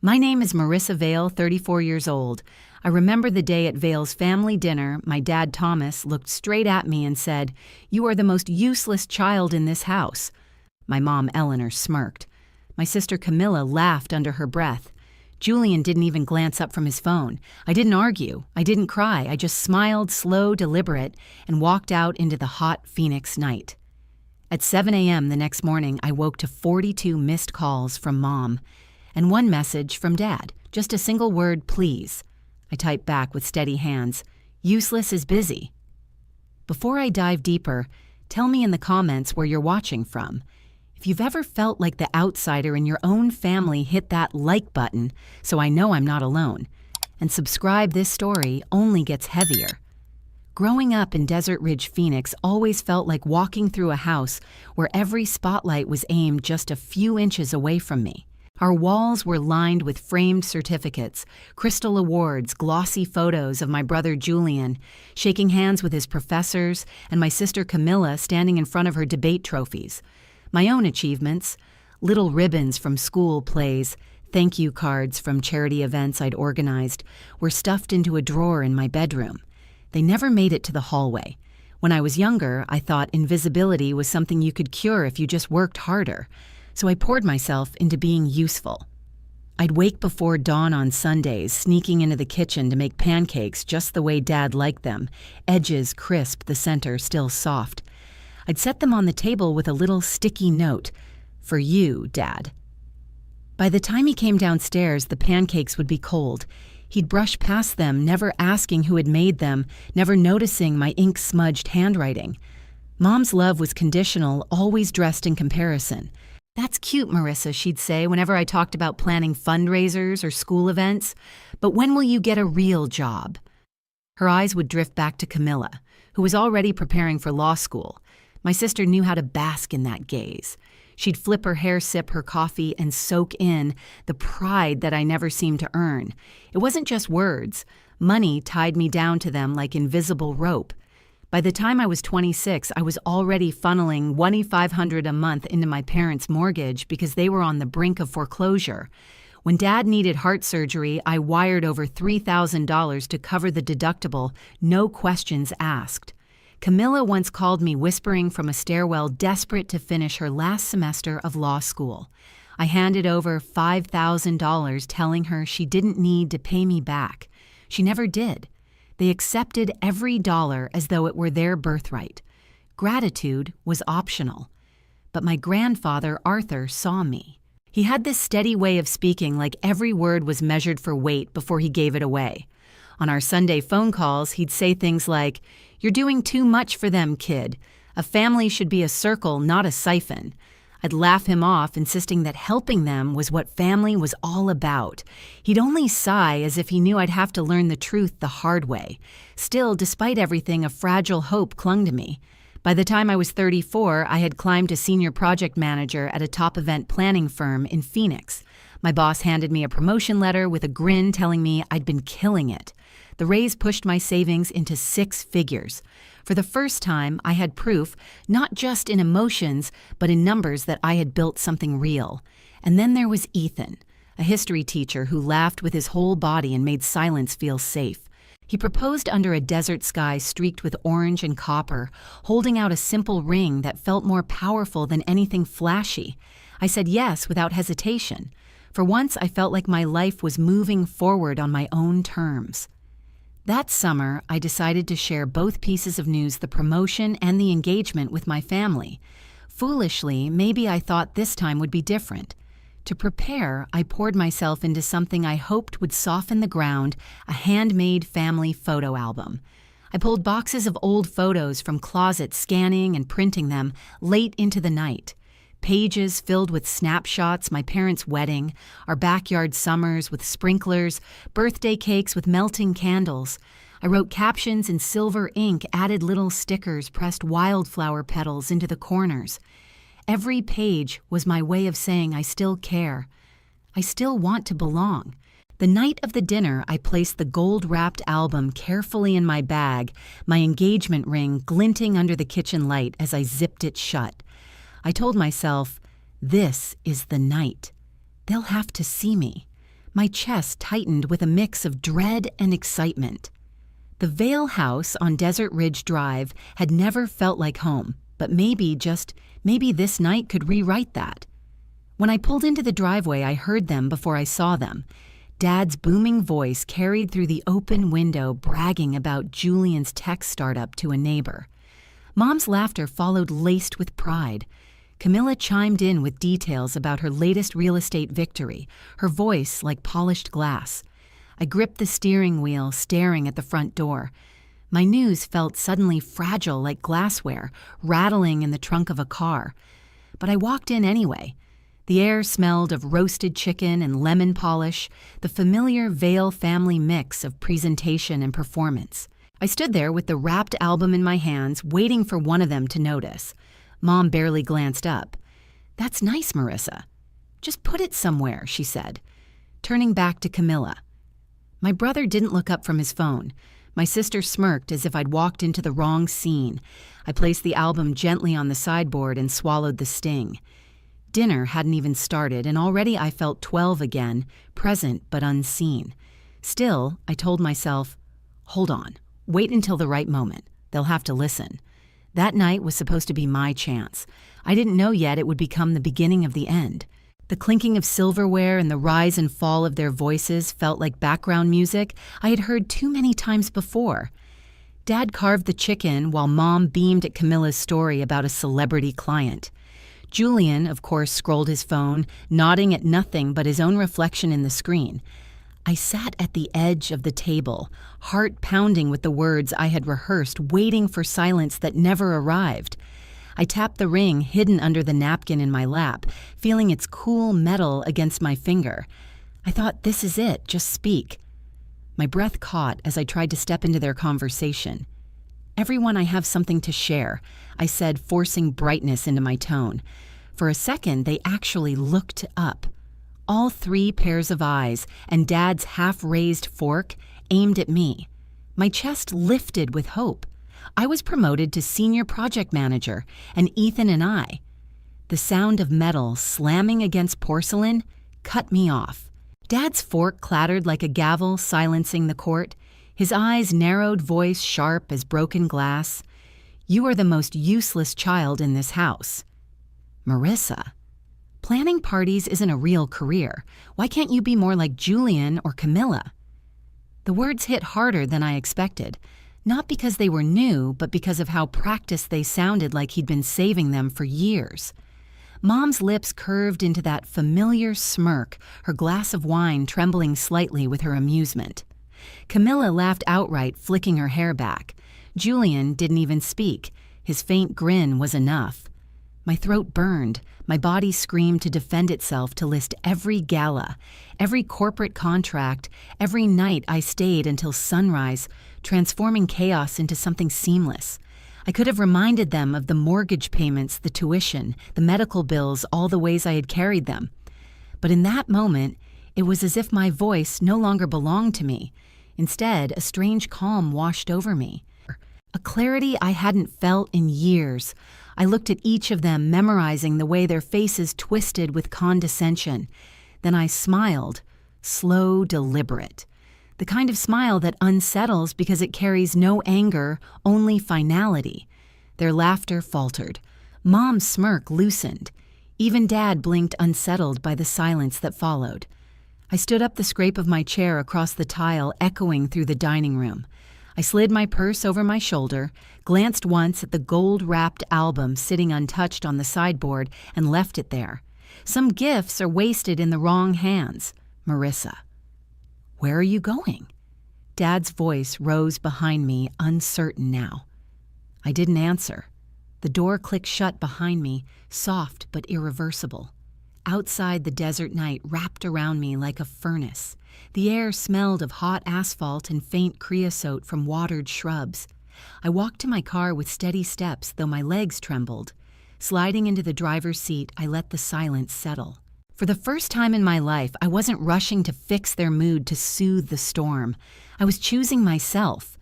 My name is Marissa Vale, 34 years old. I remember the day at Vale's family dinner, my dad Thomas looked straight at me and said, "You are the most useless child in this house." My mom Eleanor smirked. My sister Camilla laughed under her breath. Julian didn't even glance up from his phone. I didn't argue. I didn't cry. I just smiled, slow, deliberate, and walked out into the hot Phoenix night. At 7 a.m. the next morning, I woke to 42 missed calls from Mom and one message from Dad, just a single word, "Please." I typed back with steady hands, "Useless is busy." Before I dive deeper, tell me in the comments where you're watching from. If you've ever felt like the outsider in your own family, hit that like button so I know I'm not alone. And subscribe. This story only gets heavier. Growing up in Desert Ridge, Phoenix always felt like walking through a house where every spotlight was aimed just a few inches away from me. Our walls were lined with framed certificates, crystal awards, glossy photos of my brother Julian, shaking hands with his professors, and my sister Camilla standing in front of her debate trophies. My own achievements, little ribbons from school plays, thank you cards from charity events I'd organized, were stuffed into a drawer in my bedroom. They never made it to the hallway. When I was younger, I thought invisibility was something you could cure if you just worked harder. So I poured myself into being useful. I'd wake before dawn on Sundays, sneaking into the kitchen to make pancakes just the way Dad liked them, edges crisp, the center still soft. I'd set them on the table with a little sticky note, "For you, Dad." By the time he came downstairs, the pancakes would be cold. He'd brush past them, never asking who had made them, never noticing my ink-smudged handwriting. Mom's love was conditional, always dressed in comparison. "That's cute, Marissa," she'd say whenever I talked about planning fundraisers or school events. "But when will you get a real job?" Her eyes would drift back to Camilla, who was already preparing for law school. My sister knew how to bask in that gaze. She'd flip her hair, sip her coffee, and soak in the pride that I never seemed to earn. It wasn't just words. Money tied me down to them like invisible rope. By the time I was 26, I was already funneling $2,500 a month into my parents' mortgage because they were on the brink of foreclosure. When Dad needed heart surgery, I wired over $3,000 to cover the deductible, no questions asked. Camilla once called me whispering from a stairwell, desperate to finish her last semester of law school. I handed over $5,000, telling her she didn't need to pay me back. She never did. They accepted every dollar as though it were their birthright. Gratitude was optional. But my grandfather, Arthur, saw me. He had this steady way of speaking, like every word was measured for weight before he gave it away. On our Sunday phone calls, he'd say things like, "You're doing too much for them, kid. A family should be a circle, not a siphon." I'd laugh him off, insisting that helping them was what family was all about. He'd only sigh as if he knew I'd have to learn the truth the hard way. Still, despite everything, a fragile hope clung to me. By the time I was 34, I had climbed to senior project manager at a top event planning firm in Phoenix. My boss handed me a promotion letter with a grin telling me I'd been killing it. The raise pushed my savings into 6 figures. For the first time, I had proof, not just in emotions, but in numbers, that I had built something real. And then there was Ethan, a history teacher who laughed with his whole body and made silence feel safe. He proposed under a desert sky streaked with orange and copper, holding out a simple ring that felt more powerful than anything flashy. I said yes without hesitation. For once, I felt like my life was moving forward on my own terms. That summer, I decided to share both pieces of news, the promotion and the engagement, with my family. Foolishly, maybe I thought this time would be different. To prepare, I poured myself into something I hoped would soften the ground, a handmade family photo album. I pulled boxes of old photos from closets, scanning and printing them late into the night. Pages filled with snapshots, my parents' wedding, our backyard summers with sprinklers, birthday cakes with melting candles. I wrote captions in silver ink, added little stickers, pressed wildflower petals into the corners. Every page was my way of saying I still care. I still want to belong. The night of the dinner, I placed the gold-wrapped album carefully in my bag, my engagement ring glinting under the kitchen light as I zipped it shut. I told myself, this is the night. They'll have to see me. My chest tightened with a mix of dread and excitement. The Vale house on Desert Ridge Drive had never felt like home, but maybe this night could rewrite that. When I pulled into the driveway, I heard them before I saw them. Dad's booming voice carried through the open window, bragging about Julian's tech startup to a neighbor. Mom's laughter followed, laced with pride. Camilla chimed in with details about her latest real estate victory, her voice like polished glass. I gripped the steering wheel, staring at the front door. My news felt suddenly fragile like glassware, rattling in the trunk of a car. But I walked in anyway. The air smelled of roasted chicken and lemon polish, the familiar Vale family mix of presentation and performance. I stood there with the wrapped album in my hands, waiting for one of them to notice. Mom barely glanced up. "That's nice, Marissa. Just put it somewhere," she said, turning back to Camilla. My brother didn't look up from his phone. My sister smirked as if I'd walked into the wrong scene. I placed the album gently on the sideboard and swallowed the sting. Dinner hadn't even started, and already I felt 12 again, present but unseen. Still, I told myself, hold on, wait until the right moment. They'll have to listen. That night was supposed to be my chance. I didn't know yet it would become the beginning of the end. The clinking of silverware and the rise and fall of their voices felt like background music I had heard too many times before. Dad carved the chicken while Mom beamed at Camilla's story about a celebrity client. Julian, of course, scrolled his phone, nodding at nothing but his own reflection in the screen. I sat at the edge of the table, heart pounding with the words I had rehearsed, waiting for silence that never arrived. I tapped the ring hidden under the napkin in my lap, feeling its cool metal against my finger. I thought, this is it, just speak. My breath caught as I tried to step into their conversation. "Everyone, I have something to share," I said, forcing brightness into my tone. For a second, they actually looked up. All 3 pairs of eyes and Dad's half-raised fork aimed at me. My chest lifted with hope. I was promoted to senior project manager, and Ethan and I. The sound of metal slamming against porcelain cut me off. Dad's fork clattered like a gavel, silencing the court. His eyes narrowed, voice sharp as broken glass. "You are the most useless child in this house." Marissa, planning parties isn't a real career. Why can't you be more like Julian or Camilla? The words hit harder than I expected, not because they were new, but because of how practiced they sounded, like he'd been saving them for years. Mom's lips curved into that familiar smirk, her glass of wine trembling slightly with her amusement. Camilla laughed outright, flicking her hair back. Julian didn't even speak. His faint grin was enough. My throat burned. My body screamed to defend itself, to list every gala, every corporate contract, every night I stayed until sunrise, transforming chaos into something seamless. I could have reminded them of the mortgage payments, the tuition, the medical bills, all the ways I had carried them. But in that moment, it was as if my voice no longer belonged to me. Instead, a strange calm washed over me. A clarity I hadn't felt in years. I looked at each of them, memorizing the way their faces twisted with condescension. Then I smiled, slow, deliberate. The kind of smile that unsettles because it carries no anger, only finality. Their laughter faltered. Mom's smirk loosened. Even Dad blinked, unsettled by the silence that followed. I stood up the scrape of my chair across the tile, echoing through the dining room. I slid my purse over my shoulder, glanced once at the gold-wrapped album sitting untouched on the sideboard, and left it there. Some gifts are wasted in the wrong hands. Marissa. "Where are you going?" Dad's voice rose behind me, uncertain now. I didn't answer. The door clicked shut behind me, soft but irreversible. Outside, the desert night wrapped around me like a furnace. The air smelled of hot asphalt and faint creosote from watered shrubs. I walked to my car with steady steps, though my legs trembled. Sliding into the driver's seat, I let the silence settle. For the first time in my life, I wasn't rushing to fix their mood, to soothe the storm. I was choosing myself.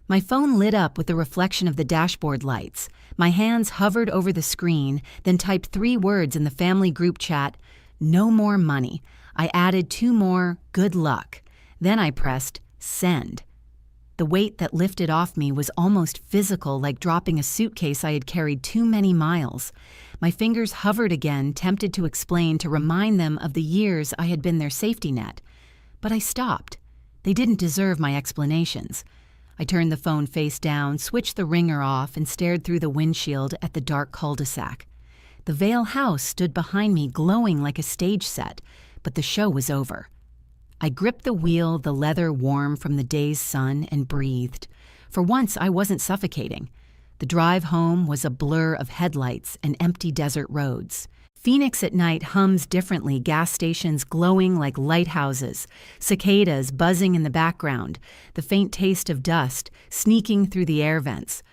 My phone lit up with the reflection of the dashboard lights. My hands hovered over the screen, then typed 3 words in the family group chat: "No more money." I added 2 more good luck. Then I pressed send. The weight that lifted off me was almost physical, like dropping a suitcase I had carried too many miles. My fingers hovered again, tempted to explain, to remind them of the years I had been their safety net. But I stopped. They didn't deserve my explanations. I turned the phone face down, switched the ringer off, and stared through the windshield at the dark cul-de-sac. The Vale house stood behind me, glowing like a stage set, but the show was over. I gripped the wheel, the leather warm from the day's sun, and breathed. For once, I wasn't suffocating. The drive home was a blur of headlights and empty desert roads. Phoenix at night hums differently, gas stations glowing like lighthouses, cicadas buzzing in the background, the faint taste of dust sneaking through the air vents.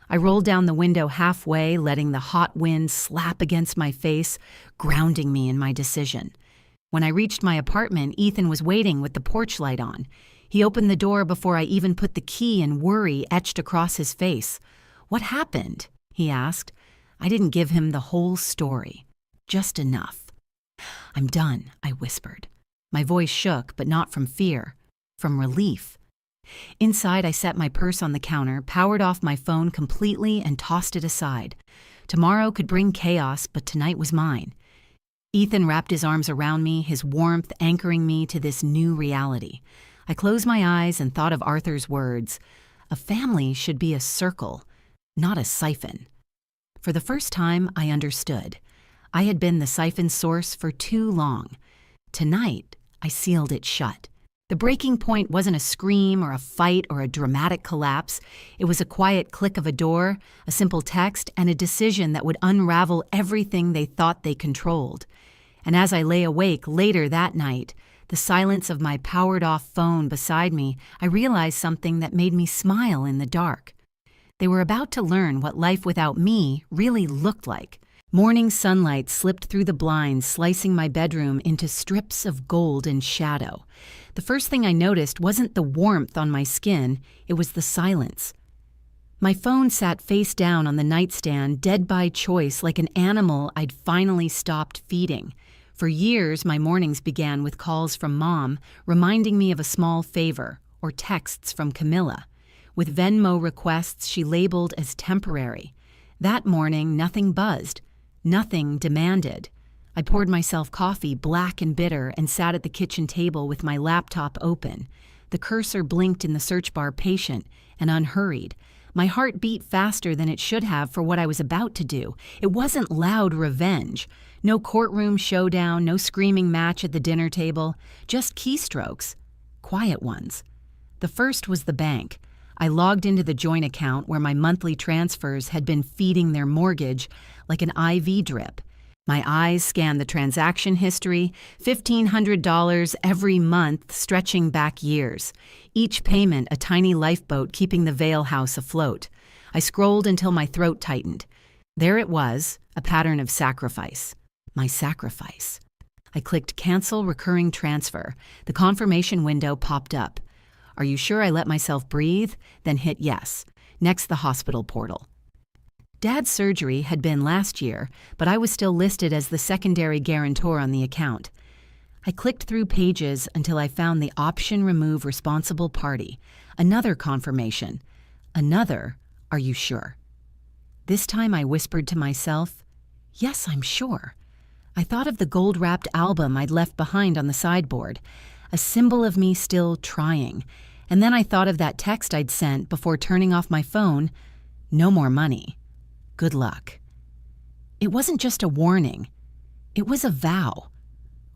I rolled down the window halfway, letting the hot wind slap against my face, grounding me in my decision. When I reached my apartment, Ethan was waiting with the porch light on. He opened the door before I even put the key, and worry etched across his face. "What happened?" he asked. I didn't give him the whole story. Just enough. "I'm done," I whispered. My voice shook, but not from fear, from relief. Inside, I set my purse on the counter, powered off my phone completely, and tossed it aside. Tomorrow could bring chaos, but tonight was mine. Ethan wrapped his arms around me, his warmth anchoring me to this new reality. I closed my eyes and thought of Arthur's words. A family should be a circle, not a siphon. For the first time, I understood. I had been the siphon source for too long. Tonight, I sealed it shut. The breaking point wasn't a scream or a fight or a dramatic collapse. It was a quiet click of a door, a simple text, and a decision that would unravel everything they thought they controlled. And as I lay awake later that night, the silence of my powered-off phone beside me, I realized something that made me smile in the dark. They were about to learn what life without me really looked like. Morning sunlight slipped through the blinds, slicing my bedroom into strips of gold and shadow. The first thing I noticed wasn't the warmth on my skin, it was the silence. My phone sat face down on the nightstand, dead by choice, like an animal I'd finally stopped feeding. For years, my mornings began with calls from Mom, reminding me of a small favor, or texts from Camilla, with Venmo requests she labeled as temporary. That morning, nothing buzzed. Nothing demanded. I poured myself coffee, black and bitter, and sat at the kitchen table with my laptop open. The cursor blinked in the search bar, patient and unhurried. My heart beat faster than it should have for what I was about to do. It wasn't loud revenge. No courtroom showdown, no screaming match at the dinner table. Just keystrokes. Quiet ones. The first was the bank. I logged into the joint account where my monthly transfers had been feeding their mortgage like an IV drip. My eyes scanned the transaction history, $1,500 every month, stretching back years. Each payment a tiny lifeboat keeping the Vale house afloat. I scrolled until my throat tightened. There it was, a pattern of sacrifice. My sacrifice. I clicked Cancel Recurring Transfer. The confirmation window popped up. Are you sure I let myself breathe? Then hit yes. Next, the hospital portal. Dad's surgery had been last year, but I was still listed as the secondary guarantor on the account. I clicked through pages until I found the option Remove Responsible Party. Another confirmation. Another, are you sure? This time I whispered to myself, yes, I'm sure. I thought of the gold-wrapped album I'd left behind on the sideboard, a symbol of me still trying. And then I thought of that text I'd sent before turning off my phone. No more money. Good luck. It wasn't just a warning. It was a vow.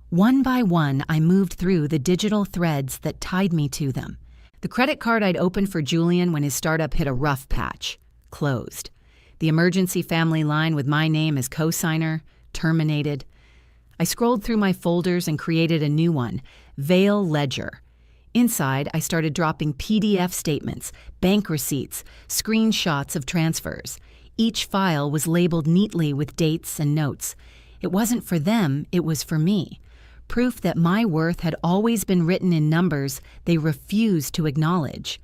One by one, I moved through the digital threads that tied me to them. The credit card I'd opened for Julian when his startup hit a rough patch. Closed. The emergency family line with my name as co-signer. Terminated. I scrolled through my folders and created a new one. Vale Ledger. Inside, I started dropping PDF statements, bank receipts, screenshots of transfers. Each file was labeled neatly with dates and notes. It wasn't for them, it was for me. Proof that my worth had always been written in numbers they refused to acknowledge.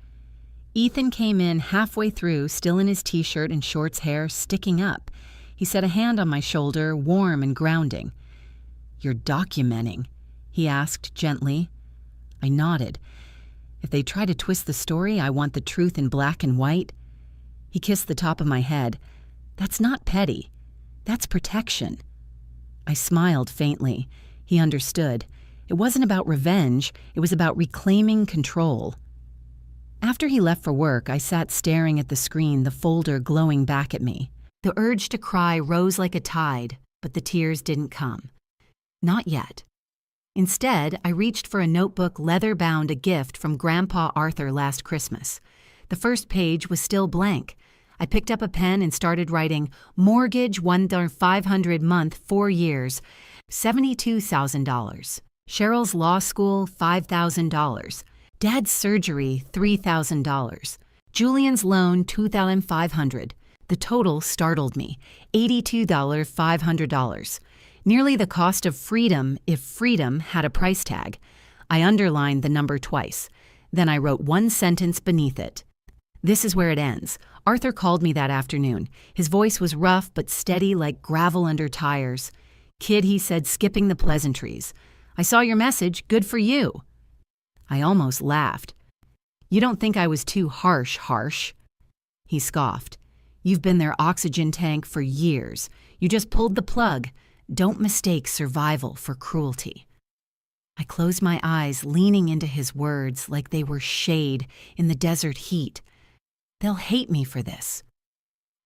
Ethan came in halfway through, still in his t-shirt and shorts, hair sticking up. He set a hand on my shoulder, warm and grounding. You're documenting. he asked gently. I nodded. If they try to twist the story, I want the truth in black and white. He kissed the top of my head. That's not petty. That's protection. I smiled faintly. He understood. It wasn't about revenge. It was about reclaiming control. After he left for work, I sat staring at the screen, the folder glowing back at me. The urge to cry rose like a tide, but the tears didn't come. Not yet. Instead, I reached for a notebook leather-bound, a gift from Grandpa Arthur last Christmas. The first page was still blank. I picked up a pen and started writing, mortgage $1,500 month, 4 years, $72,000. Cheryl's law school, $5,000. Dad's surgery, $3,000. Julian's loan, $2,500. The total startled me, $82,500. Nearly the cost of freedom if freedom had a price tag. I underlined the number twice. Then I wrote one sentence beneath it. This is where it ends. Arthur called me that afternoon. His voice was rough but steady like gravel under tires. Kid, he said, skipping the pleasantries. I saw your message. Good for you. I almost laughed. You don't think I was too harsh? He scoffed. You've been their oxygen tank for years. You just pulled the plug. Don't mistake survival for cruelty. I closed my eyes, leaning into his words like they were shade in the desert heat. They'll hate me for this.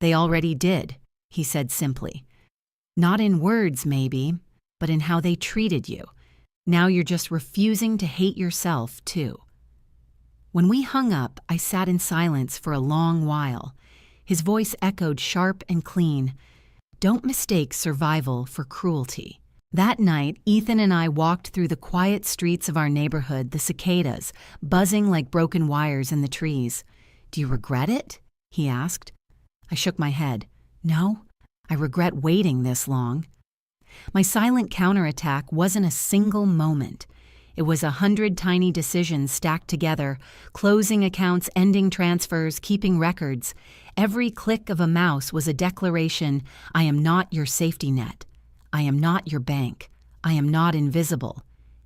They already did, he said simply. Not in words, maybe, but in how they treated you. Now you're just refusing to hate yourself, too. When we hung up, I sat in silence for a long while. His voice echoed sharp and clean. Don't mistake survival for cruelty. That night, Ethan and I walked through the quiet streets of our neighborhood, the cicadas, buzzing like broken wires in the trees. Do you regret it? He asked. I shook my head. No, I regret waiting this long. My silent counterattack wasn't a single moment. It was 100 tiny decisions stacked together, closing accounts, ending transfers, keeping records. Every click of a mouse was a declaration, I am not your safety net. I am not your bank. I am not invisible.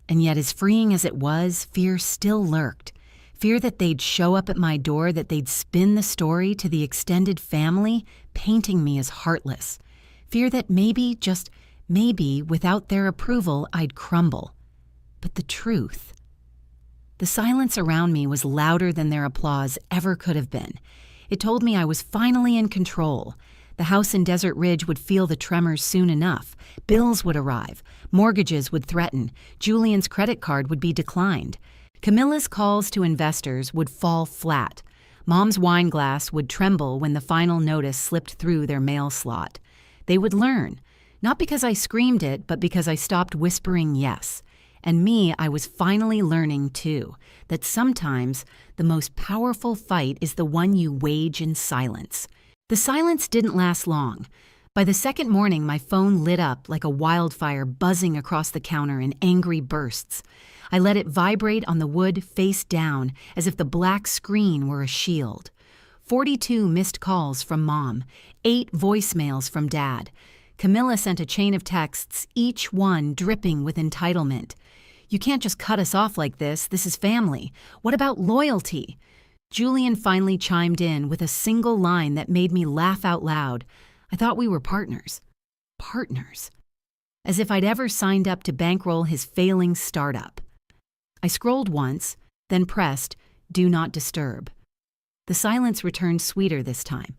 And yet, as freeing as it was, fear still lurked. Fear that they'd show up at my door, that they'd spin the story to the extended family, painting me as heartless. Fear that maybe, just maybe, without their approval, I'd crumble. But the truth. The silence around me was louder than their applause ever could have been. It told me I was finally in control. The house in Desert Ridge would feel the tremors soon enough. Bills would arrive. Mortgages would threaten. Julian's credit card would be declined. Camilla's calls to investors would fall flat. Mom's wine glass would tremble when the final notice slipped through their mail slot. They would learn. Not because I screamed it, but because I stopped whispering yes. And me, I was finally learning, too, that sometimes the most powerful fight is the one you wage in silence. The silence didn't last long. By the second morning, my phone lit up like a wildfire buzzing across the counter in angry bursts. I let it vibrate on the wood face down as if the black screen were a shield. 42 missed calls from Mom, 8 voicemails from Dad. Camilla sent a chain of texts, each one dripping with entitlement. You can't just cut us off like this. This is family. What about loyalty? Julian finally chimed in with a single line that made me laugh out loud. I thought we were partners. Partners. As if I'd ever signed up to bankroll his failing startup. I scrolled once, then pressed, Do Not Disturb. The silence returned sweeter this time.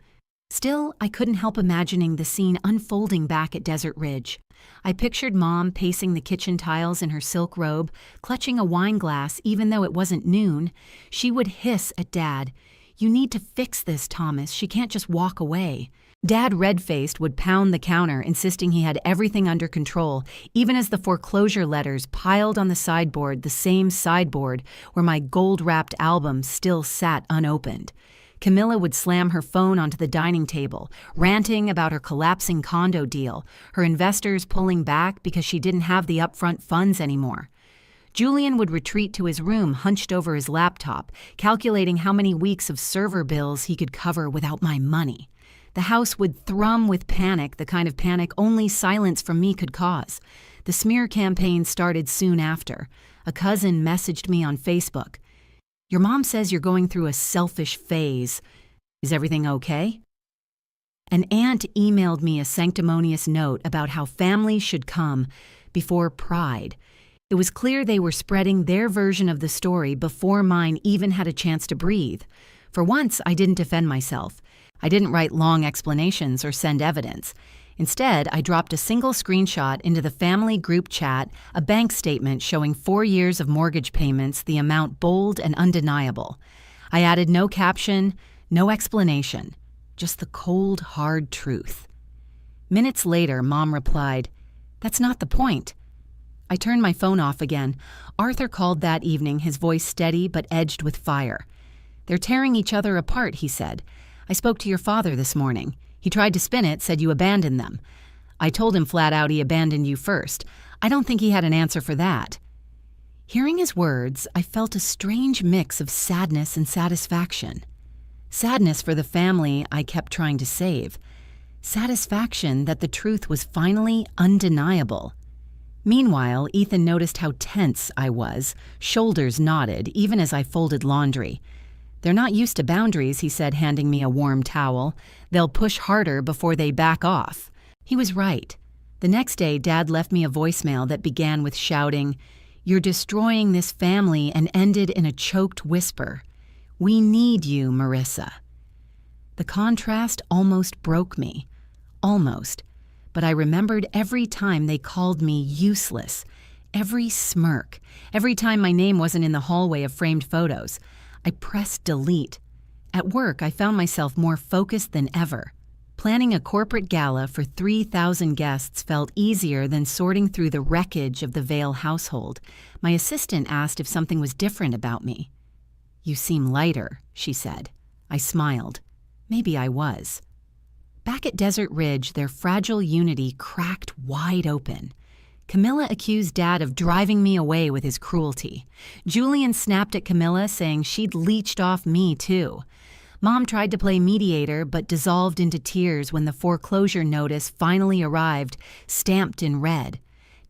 Still, I couldn't help imagining the scene unfolding back at Desert Ridge. I pictured Mom pacing the kitchen tiles in her silk robe, clutching a wine glass even though it wasn't noon. She would hiss at Dad, You need to fix this, Thomas. She can't just walk away. Dad, red-faced, would pound the counter, insisting he had everything under control, even as the foreclosure letters piled on the sideboard, the same sideboard where my gold-wrapped album still sat unopened. Camilla would slam her phone onto the dining table, ranting about her collapsing condo deal, her investors pulling back because she didn't have the upfront funds anymore. Julian would retreat to his room hunched over his laptop, calculating how many weeks of server bills he could cover without my money. The house would thrum with panic, the kind of panic only silence from me could cause. The smear campaign started soon after. A cousin messaged me on Facebook. "Your mom says you're going through a selfish phase. Is everything okay?" An aunt emailed me a sanctimonious note about how families should come before pride. It was clear they were spreading their version of the story before mine even had a chance to breathe. For once, I didn't defend myself. I didn't write long explanations or send evidence. Instead, I dropped a single screenshot into the family group chat, a bank statement showing 4 years of mortgage payments, the amount bold and undeniable. I added no caption, no explanation, just the cold, hard truth. Minutes later, Mom replied, "That's not the point." I turned my phone off again. Arthur called that evening, his voice steady but edged with fire. "They're tearing each other apart," he said. "I spoke to your father this morning. He tried to spin it, said you abandoned them. I told him flat out he abandoned you first. I don't think he had an answer for that." Hearing his words, I felt a strange mix of sadness and satisfaction. Sadness for the family I kept trying to save. Satisfaction that the truth was finally undeniable. Meanwhile, Ethan noticed how tense I was, shoulders knotted, even as I folded laundry. "They're not used to boundaries," he said, handing me a warm towel. "They'll push harder before they back off." He was right. The next day, Dad left me a voicemail that began with shouting, "You're destroying this family," and ended in a choked whisper, "We need you, Marissa." The contrast almost broke me. Almost. But I remembered every time they called me useless, every smirk, every time my name wasn't in the hallway of framed photos. I pressed delete. At work, I found myself more focused than ever. Planning a corporate gala for 3,000 guests felt easier than sorting through the wreckage of the Vale household. My assistant asked if something was different about me. "You seem lighter," she said. I smiled. Maybe I was. Back at Desert Ridge, their fragile unity cracked wide open. Camilla accused Dad of driving me away with his cruelty. Julian snapped at Camilla, saying she'd leeched off me too. Mom tried to play mediator, but dissolved into tears when the foreclosure notice finally arrived, stamped in red.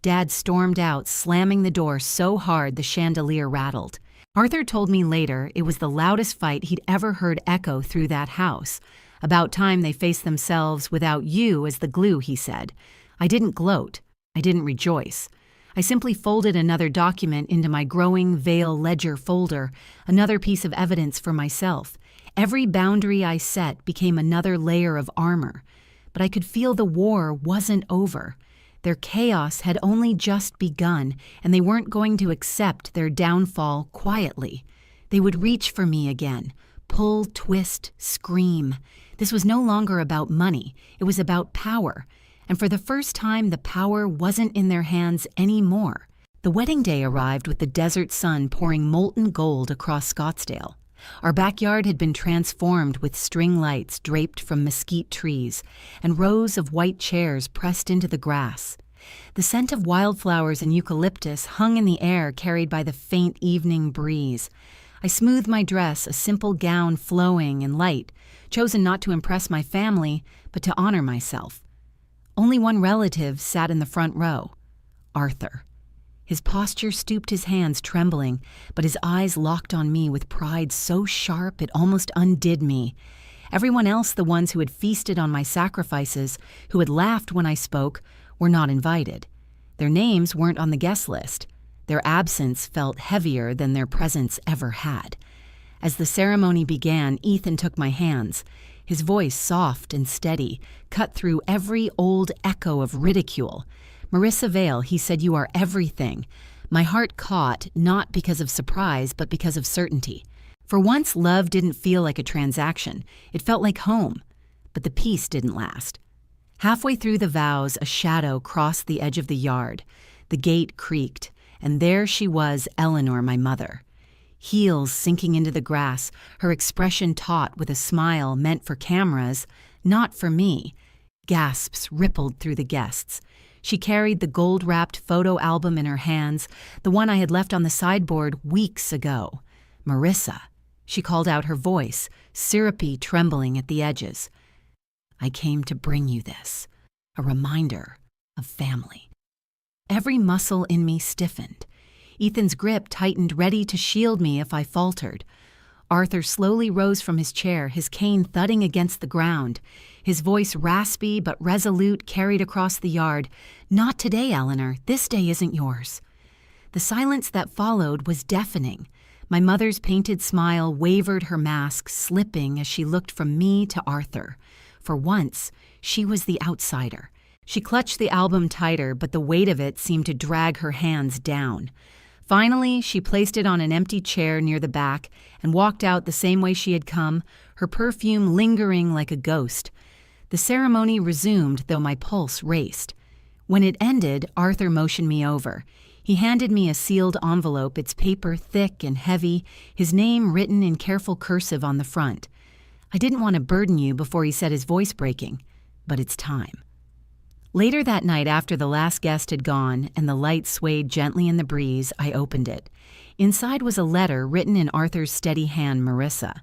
Dad stormed out, slamming the door so hard the chandelier rattled. Arthur told me later it was the loudest fight he'd ever heard echo through that house. About time they faced themselves without you as the glue, he said. I didn't gloat. I didn't rejoice. I simply folded another document into my growing Vale ledger folder, another piece of evidence for myself. Every boundary I set became another layer of armor. But I could feel the war wasn't over. Their chaos had only just begun, and they weren't going to accept their downfall quietly. They would reach for me again, pull, twist, scream. This was no longer about money. It was about power. And for the first time, the power wasn't in their hands anymore. The wedding day arrived with the desert sun pouring molten gold across Scottsdale. Our backyard had been transformed with string lights draped from mesquite trees and rows of white chairs pressed into the grass. The scent of wildflowers and eucalyptus hung in the air, carried by the faint evening breeze. I smoothed my dress, a simple gown flowing and light, chosen not to impress my family, but to honor myself. Only one relative sat in the front row, Arthur. His posture stooped, his hands trembling, but his eyes locked on me with pride so sharp it almost undid me. Everyone else, the ones who had feasted on my sacrifices, who had laughed when I spoke, were not invited. Their names weren't on the guest list. Their absence felt heavier than their presence ever had. As the ceremony began, Ethan took my hands. His voice, soft and steady, cut through every old echo of ridicule. "Marissa Vale," he said, "you are everything." My heart caught, not because of surprise, but because of certainty. For once, love didn't feel like a transaction. It felt like home. But the peace didn't last. Halfway through the vows, a shadow crossed the edge of the yard. The gate creaked, and there she was, Eleanor, my mother. Heels sinking into the grass, her expression taut with a smile meant for cameras, not for me. Gasps rippled through the guests. She carried the gold-wrapped photo album in her hands, the one I had left on the sideboard weeks ago. "Marissa," she called out, her voice, syrupy, trembling at the edges. "I came to bring you this, a reminder of family." Every muscle in me stiffened. Ethan's grip tightened, ready to shield me if I faltered. Arthur slowly rose from his chair, his cane thudding against the ground. His voice raspy but resolute carried across the yard. "Not today, Eleanor. This day isn't yours." The silence that followed was deafening. My mother's painted smile wavered, her mask slipping as she looked from me to Arthur. For once, she was the outsider. She clutched the album tighter, but the weight of it seemed to drag her hands down. Finally, she placed it on an empty chair near the back and walked out the same way she had come, her perfume lingering like a ghost. The ceremony resumed, though my pulse raced. When it ended, Arthur motioned me over. He handed me a sealed envelope, its paper thick and heavy, his name written in careful cursive on the front. "I didn't want to burden you," before he said, his voice breaking, "but it's time." Later that night, after the last guest had gone and the light swayed gently in the breeze, I opened it. Inside was a letter written in Arthur's steady hand, "Marissa.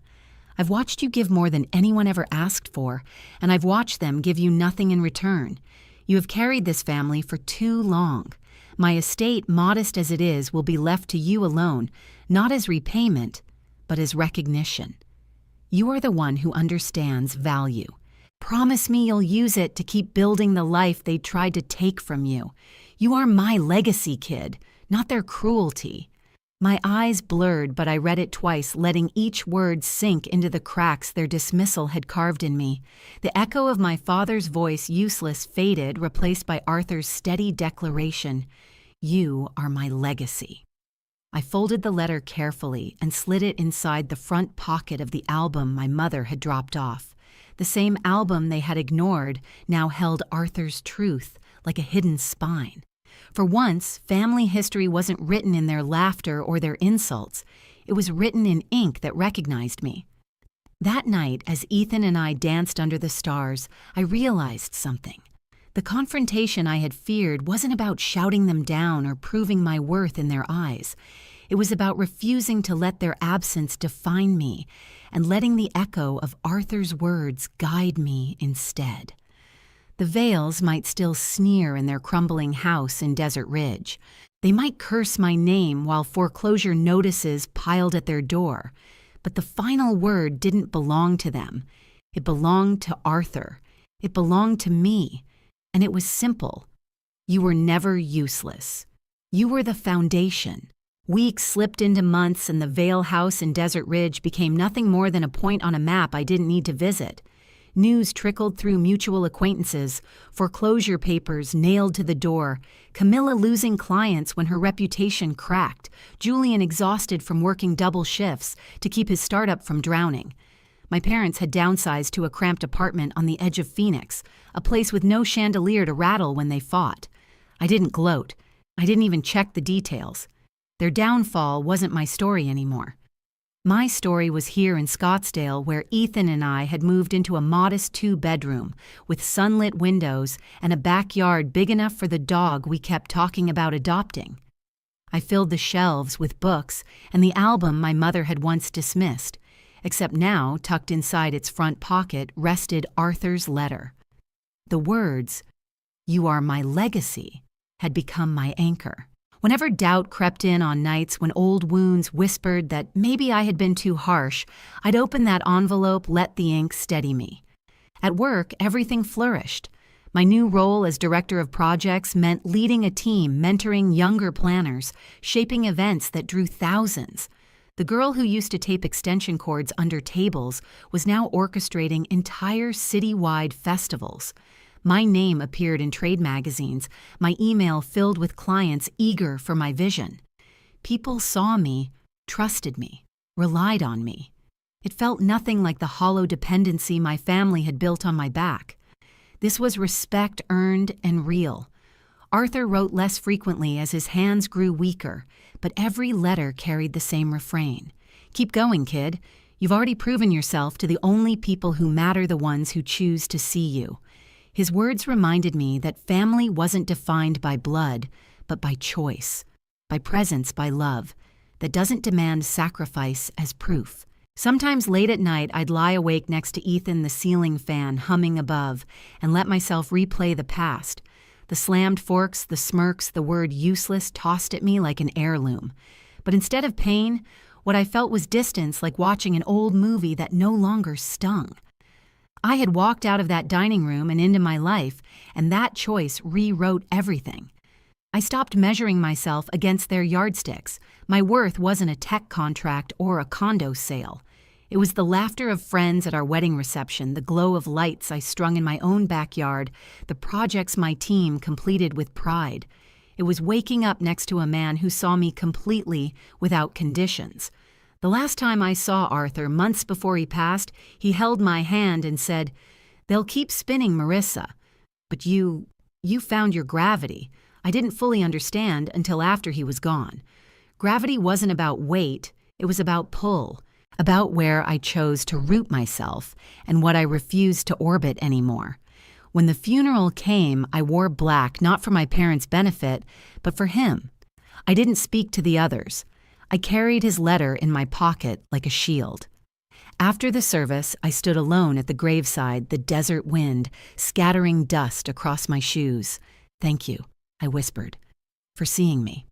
I've watched you give more than anyone ever asked for, and I've watched them give you nothing in return. You have carried this family for too long. My estate, modest as it is, will be left to you alone, not as repayment, but as recognition. You are the one who understands value. Promise me you'll use it to keep building the life they tried to take from you. You are my legacy, kid, not their cruelty." My eyes blurred, but I read it twice, letting each word sink into the cracks their dismissal had carved in me. The echo of my father's voice, useless, faded, replaced by Arthur's steady declaration, "You are my legacy." I folded the letter carefully and slid it inside the front pocket of the album my mother had dropped off. The same album they had ignored now held Arthur's truth like a hidden spine. For once, family history wasn't written in their laughter or their insults. It was written in ink that recognized me. That night, as Ethan and I danced under the stars, I realized something. The confrontation I had feared wasn't about shouting them down or proving my worth in their eyes. It was about refusing to let their absence define me and letting the echo of Arthur's words guide me instead. The Vales might still sneer in their crumbling house in Desert Ridge. They might curse my name while foreclosure notices piled at their door. But the final word didn't belong to them. It belonged to Arthur. It belonged to me. And it was simple. You were never useless. You were the foundation. Weeks slipped into months, and the Vale house in Desert Ridge became nothing more than a point on a map I didn't need to visit. News trickled through mutual acquaintances, foreclosure papers nailed to the door, Camilla losing clients when her reputation cracked, Julian exhausted from working double shifts to keep his startup from drowning. My parents had downsized to a cramped apartment on the edge of Phoenix, a place with no chandelier to rattle when they fought. I didn't gloat. I didn't even check the details. Their downfall wasn't my story anymore. My story was here in Scottsdale, where Ethan and I had moved into a modest 2-bedroom with sunlit windows and a backyard big enough for the dog we kept talking about adopting. I filled the shelves with books and the album my mother had once dismissed, except now, tucked inside its front pocket, rested Arthur's letter. The words, "You are my legacy," had become my anchor. Whenever doubt crept in on nights when old wounds whispered that maybe I had been too harsh, I'd open that envelope, let the ink steady me. At work, everything flourished. My new role as director of projects meant leading a team, mentoring younger planners, shaping events that drew thousands. The girl who used to tape extension cords under tables was now orchestrating entire citywide festivals. My name appeared in trade magazines, my email filled with clients eager for my vision. People saw me, trusted me, relied on me. It felt nothing like the hollow dependency my family had built on my back. This was respect earned and real. Arthur wrote less frequently as his hands grew weaker, but every letter carried the same refrain. "Keep going, kid. You've already proven yourself to the only people who matter, the ones who choose to see you." His words reminded me that family wasn't defined by blood, but by choice, by presence, by love, that doesn't demand sacrifice as proof. Sometimes late at night, I'd lie awake next to Ethan, the ceiling fan humming above, and let myself replay the past. The slammed forks, the smirks, the word useless tossed at me like an heirloom. But instead of pain, what I felt was distance, like watching an old movie that no longer stung. I had walked out of that dining room and into my life, and that choice rewrote everything. I stopped measuring myself against their yardsticks. My worth wasn't a tech contract or a condo sale. It was the laughter of friends at our wedding reception, the glow of lights I strung in my own backyard, the projects my team completed with pride. It was waking up next to a man who saw me completely without conditions. The last time I saw Arthur, months before he passed, he held my hand and said, "They'll keep spinning, Marissa. But you found your gravity." I didn't fully understand until after he was gone. Gravity wasn't about weight, it was about pull, about where I chose to root myself and what I refused to orbit anymore. When the funeral came, I wore black not for my parents' benefit, but for him. I didn't speak to the others. I carried his letter in my pocket like a shield. After the service, I stood alone at the graveside, the desert wind scattering dust across my shoes. "Thank you," I whispered, "for seeing me."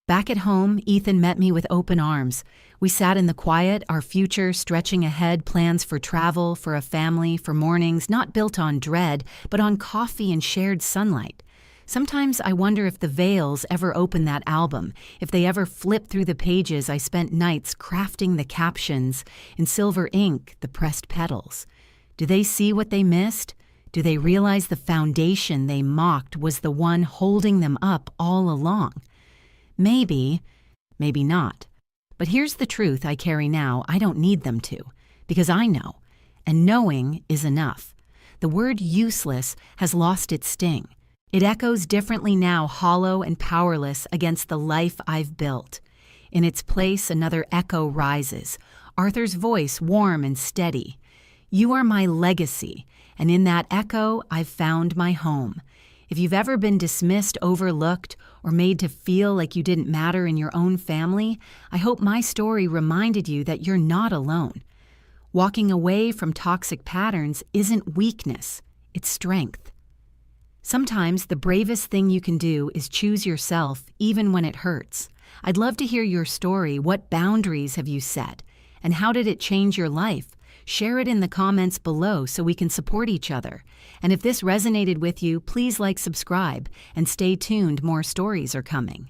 Back at home, Ethan met me with open arms. We sat in the quiet, our future stretching ahead, plans for travel, for a family, for mornings not built on dread, but on coffee and shared sunlight. Sometimes I wonder if the Veils ever open that album, if they ever flip through the pages I spent nights crafting the captions, in silver ink, the pressed petals. Do they see what they missed? Do they realize the foundation they mocked was the one holding them up all along? Maybe, maybe not. But here's the truth I carry now. I don't need them to, because I know, and knowing is enough. The word useless has lost its sting. It echoes differently now, hollow and powerless against the life I've built. In its place, another echo rises, Arthur's voice warm and steady. "You are my legacy, and in that echo, I've found my home." If you've ever been dismissed, overlooked, or made to feel like you didn't matter in your own family, I hope my story reminded you that you're not alone. Walking away from toxic patterns isn't weakness, it's strength. Sometimes the bravest thing you can do is choose yourself, even when it hurts. I'd love to hear your story. What boundaries have you set? And how did it change your life? Share it in the comments below so we can support each other. And if this resonated with you, please subscribe, and stay tuned, more stories are coming.